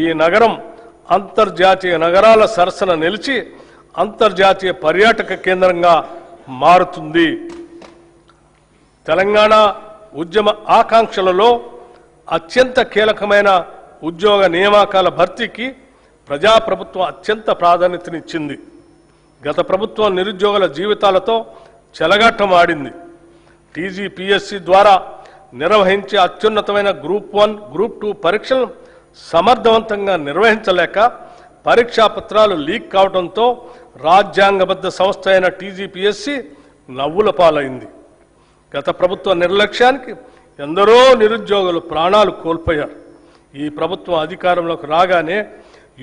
ఈ నగరం అంతర్జాతీయ నగరాల సరసన నిలిచి అంతర్జాతీయ పర్యాటక కేంద్రంగా మారుతుంది. తెలంగాణ ఉద్యమ ఆకాంక్షలలో అత్యంత కీలకమైన ఉద్యోగ నియామకాల భర్తీకి ప్రజాప్రభుత్వం అత్యంత ప్రాధాన్యతనిచ్చింది. గత ప్రభుత్వం నిరుద్యోగుల జీవితాలతో చెలగాటం ఆడింది. టీజీపీఎస్సీ ద్వారా నిర్వహించే అత్యున్నతమైన గ్రూప్ 1, గ్రూప్ 2 పరీక్షలను సమర్థవంతంగా నిర్వహించలేక పరీక్షా పత్రాలు లీక్ కావడంతో రాజ్యాంగబద్ధ సంస్థ అయిన టీజీపీఎస్సీ నవ్వుల పాలైంది. గత ప్రభుత్వ నిర్లక్ష్యానికి ఎందరో నిరుద్యోగులు ప్రాణాలు కోల్పోయారు. ఈ ప్రభుత్వం అధికారంలోకి రాగానే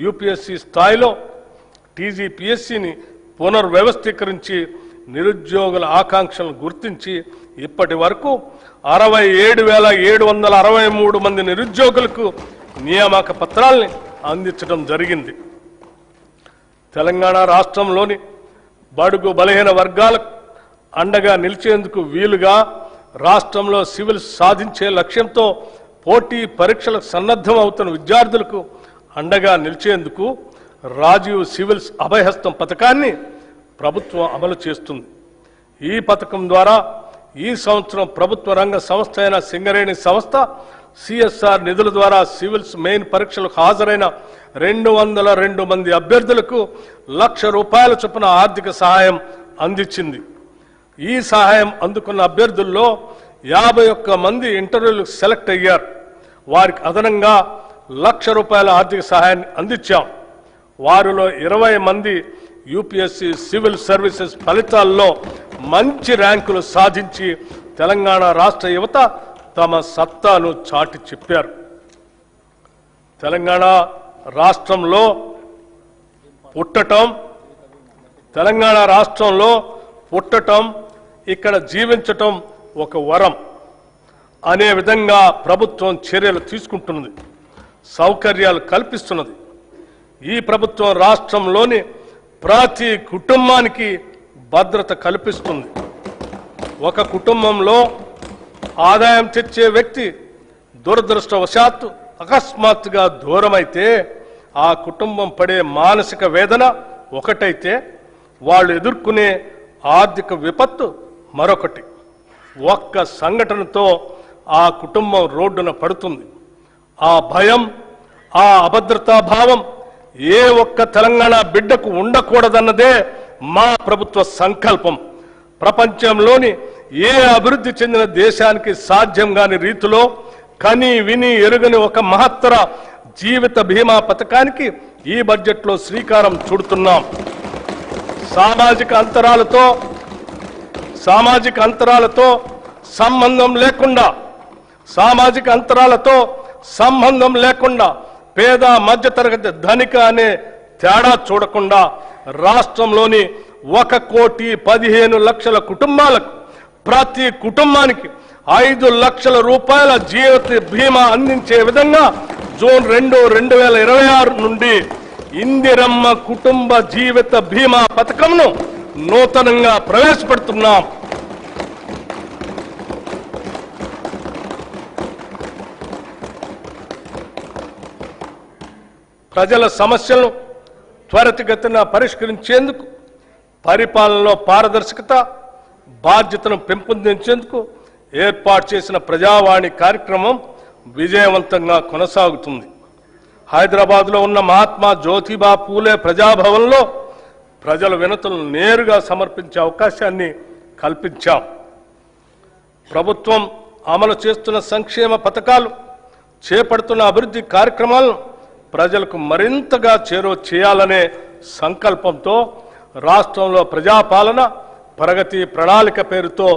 యూపీఎస్సీ స్థాయిలో టీజీపీఎస్సీని పునర్వ్యవస్థీకరించి నిరుద్యోగుల ఆకాంక్షలను గుర్తించి ఇప్పటి వరకు 67,763 మంది నిరుద్యోగులకు నియామక పత్రాల్ని అందించడం జరిగింది. తెలంగాణ రాష్ట్రంలోని బడుగు బలహీన వర్గాలకు అండగా నిలిచేందుకు వీలుగా రాష్ట్రంలో సివిల్స్ సాధించే లక్ష్యంతో పోటీ పరీక్షలకు సన్నద్ధం అవుతున్న విద్యార్థులకు అండగా నిలిచేందుకు రాజీవ్ సివిల్స్ అభయహస్తం పథకాన్ని ప్రభుత్వం అమలు చేస్తుంది. ఈ పథకం ద్వారా ఈ సంవత్సరం ప్రభుత్వ రంగ సంస్థ అయిన సింగరేణి సంస్థ సిఎస్ఆర్ నిధుల ద్వారా సివిల్స్ మెయిన్ పరీక్షలకు హాజరైన 202 మంది అభ్యర్థులకు ₹1,00,000 చొప్పున ఆర్థిక సహాయం అందించింది. ఈ సహాయం అందుకున్న అభ్యర్థుల్లో 51 మంది ఇంటర్వ్యూలకు సెలెక్ట్ అయ్యారు. వారికి అదనంగా ₹1,00,000 ఆర్థిక సహాయాన్ని అందించాం. వారిలో 20 మంది యూపీఎస్సీ సివిల్ సర్వీసెస్ ఫలితాల్లో మంచి ర్యాంకులు సాధించి తెలంగాణ రాష్ట్ర యువత తమ సత్తాను చాటి చెప్పారు. తెలంగాణ రాష్ట్రంలో పుట్టటం ఇక్కడ జీవించటం ఒక వరం అనే విధంగా ప్రభుత్వం చర్యలు తీసుకుంటున్నది, సౌకర్యాలు కల్పిస్తున్నది. ఈ ప్రభుత్వం రాష్ట్రంలోని ప్రతి కుటుంబానికి భద్రత కల్పిస్తుంది. ఒక కుటుంబంలో ఆదాయం తెచ్చే వ్యక్తి దురదృష్టవశాత్తు అకస్మాత్తుగా దూరమైతే ఆ కుటుంబం పడే మానసిక వేదన ఒకటైతే వాళ్ళు ఎదుర్కొనే ఆర్థిక విపత్తు మరొకటి. ఒక్క సంఘటనతో ఆ కుటుంబం రోడ్డున పడుతుంది. ఆ భయం, ఆ అభద్రతా భావం ఏ ఒక్క తెలంగాణ బిడ్డకు ఉండకూడదన్నదే మా ప్రభుత్వ సంకల్పం. ప్రపంచంలోని ఏ అభివృద్ధి చెందిన దేశానికి సాధ్యం కాని రీతిలో కని విని ఎరుగని ఒక మహత్తర జీవిత బీమా పథకానికి ఈ బడ్జెట్లో శ్రీకారం చుడుతున్నాం. సామాజిక అంతరాలతో సంబంధం లేకుండా పేద మధ్యతరగతి ధనిక అనే తేడా చూడకుండా రాష్ట్రంలోని 1,15,00,000 కుటుంబాలకు ప్రతి కుటుంబానికి ₹5,00,000 జీవిత బీమా అందించే విధంగా జూన్ 2, 2026 నుండి ఇందిరమ్మ కుటుంబ జీవిత బీమా పథకంను నూతనంగా ప్రవేశపెడుతున్నాం. ప్రజల సమస్యలను త్వరితగతిన పరిష్కరించేందుకు, పరిపాలనలో పారదర్శకత, బాధ్యతను పెంపొందించేందుకు ఏర్పాటు చేసిన ప్రజావాణి కార్యక్రమం విజయవంతంగా కొనసాగుతుంది. హైదరాబాద్లో ఉన్న మహాత్మా జ్యోతిబా పూలే ప్రజాభవన్లో ప్రజల వినతులను నేరుగా సమర్పించే అవకాశాన్ని కల్పించాం. ప్రభుత్వం అమలు చేస్తున్న సంక్షేమ పథకాలు, చేపడుతున్న అభివృద్ధి కార్యక్రమాలను ప్రజలకు మరింతగా చేరువ చేయాలనే సంకల్పంతో రాష్ట్రంలో ప్రజాపాలన ప్రగతి ప్రణాళిక పేరుతో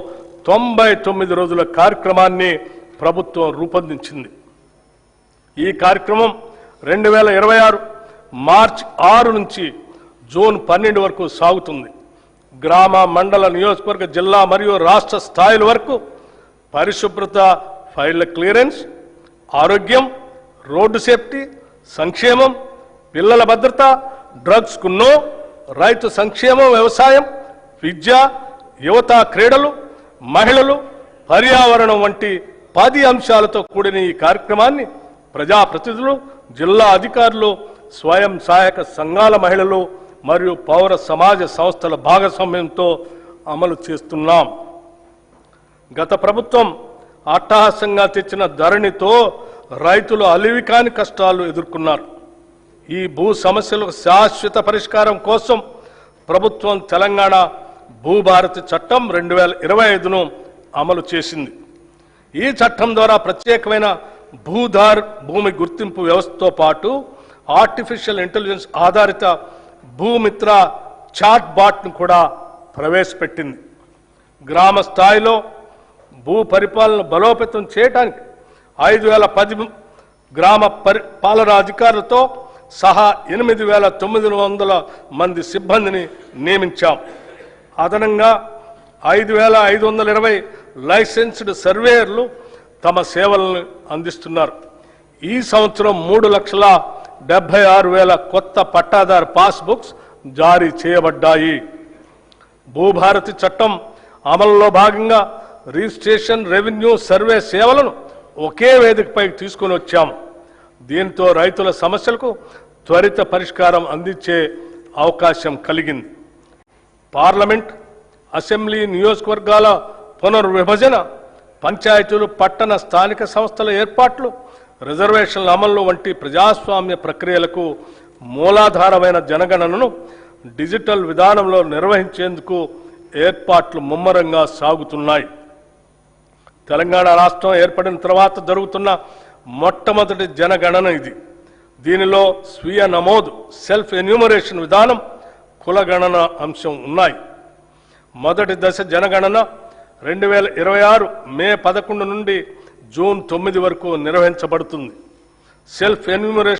99 రోజుల కార్యక్రమాన్ని ప్రభుత్వం రూపొందించింది. ఈ కార్యక్రమం 2026 మార్చి 6 నుంచి జూన్ 12 వరకు సాగుతుంది. గ్రామ, మండల, నియోజకవర్గ, జిల్లా మరియు రాష్ట్ర స్థాయిల వరకు పరిశుభ్రత, ఫైళ్ల క్లియరెన్స్, ఆరోగ్యం, రోడ్డు సేఫ్టీ, సంక్షేమం, పిల్లల భద్రత, డ్రగ్స్ కు నో, రైతు సంక్షేమం, వ్యవసాయం, విద్య, యువత, క్రీడలు, మహిళలు, పర్యావరణం వంటి 10 అంశాలతో కూడిన ఈ కార్యక్రమాన్ని ప్రజాప్రతినిధులు, జిల్లా అధికారులు, స్వయం సహాయక సంఘాల మహిళలు మరియు పౌర సమాజ సంస్థల భాగస్వామ్యంతో అమలు చేస్తున్నాం. గత ప్రభుత్వం అట్టహాసంగా తెచ్చిన ధరణితో రైతులు అలివికాని కష్టాలు ఎదుర్కొన్నారు. ఈ భూ సమస్యలకు శాశ్వత పరిష్కారం కోసం ప్రభుత్వం తెలంగాణ భూభారతి చట్టం 2025ను అమలు చేసింది. ఈ చట్టం ద్వారా ప్రత్యేకమైన భూమి గుర్తింపు వ్యవస్థతో పాటు ఆర్టిఫిషియల్ ఇంటెలిజెన్స్ ఆధారిత భూమిత్ర చాట్ బాట్ను కూడా ప్రవేశపెట్టింది. గ్రామ స్థాయిలో భూ పరిపాలన బలోపేతం చేయడానికి 5010 గ్రామ పాలనా అధికారులతో సహా 8900 మంది సిబ్బందిని నియమించాం. అదనంగా 5520 లైసెన్స్డ్ సర్వేయర్లు తమ సేవలను అందిస్తున్నారు. ఈ సంవత్సరం 3,76,000 కొత్త పట్టాదారు పాస్బుక్స్ జారీ చేయబడ్డాయి. భూభారతి చట్టం అమలులో భాగంగా రిజిస్ట్రేషన్, రెవెన్యూ, సర్వే సేవలను ఒకే వేదికపై తీసుకుని వచ్చాము. దీంతో రైతుల సమస్యలకు త్వరిత పరిష్కారం అందించే అవకాశం కలిగింది. పార్లమెంట్, అసెంబ్లీ, నియోజకవర్గాల పునర్విభజన, పంచాయతీలు, పట్టణ స్థానిక సంస్థల ఏర్పాట్లు, రిజర్వేషన్ల అమలు వంటి ప్రజాస్వామ్య ప్రక్రియలకు మూలాధారమైన జనగణనను డిజిటల్ విధానంలో నిర్వహించేందుకు ఏర్పాట్లు ముమ్మరంగా సాగుతున్నాయి. తెలంగాణ రాష్ట్రం ఏర్పడిన తర్వాత జరుగుతున్న మొట్టమొదటి జనగణన ఇది. దీనిలో స్వీయ నమోదు, సెల్ఫ్ ఎన్యూమరేషన్ విధానం, కులగణన అంశం ఉన్నాయి. మొదటి దశ జనగణన 2026 మే 11 నుండి జూన్ 9 వరకు నిర్వహించబడుతుంది. Self enumeration